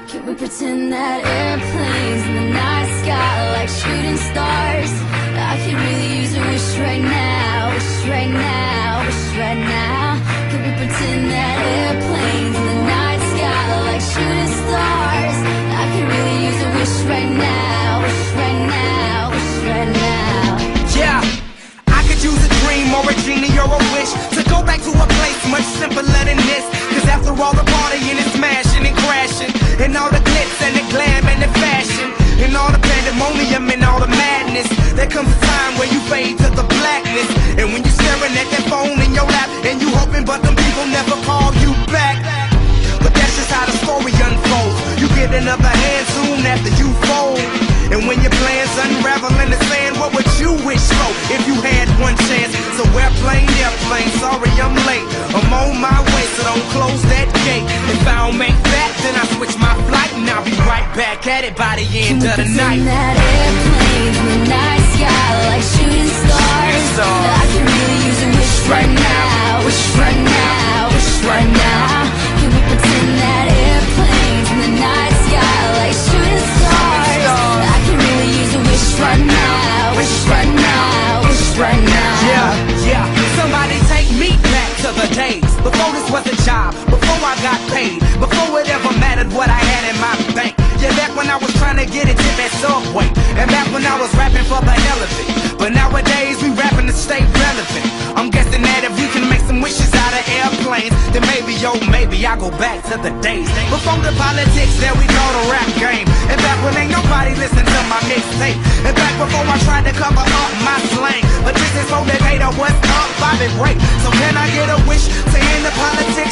Can we pretend that airplanes in the night sky like shooting stars? I could really use a wish right now, wish right now, wish right now. Can we pretend that airplanes in the night sky like shooting stars? I could really use a wish right now, wish right now, wish right now. Yeah, I could use a dream or a genie or a wish to go back to a place much simpler than this. Cause after all the partying and smashing and crashing, and all the glitz and the glam and the fashion, and all the pandemonium and all the madness, there comes a time where you fade to the blackness. And when you're staring at that phone in your lap, and you hoping but them people never call you back. But that's just how the story unfolds. You get another hand soon after you fold. And when your plans unravel in the sand, what would you wish for if you had one chance? So airplane, sorry I'm late. I'm on my way, so don't close that gate. If I don't make that, then I switch my flight, and I'll be right back at it by the end of the night. Can we pretend that airplanes in the night sky like shooting stars? I can really use a wish right now, wish right now, wish right now. Can we pretend that airplanes in the night sky like shooting stars? I can really use a wish right now, wish right now, wish right now. Yeah, somebody take me back to the days before this was a job, before I got paid, before it ever mattered what I had in my bank. Yeah, back when I was trying to get a tip at Subway, and back when I was rapping for the hell of it. But nowadays we rapping to stay relevant. I'm guessing that if we can make some wishes out of airplanes, then maybe, oh maybe I go back to the days before the politics that we call the rap game, and back when ain't nobody listened to my mixtape, and back before I tried to cover up my slang. But this is for the data, what's up, Bobby Ray. So can I get a wish to end the politics?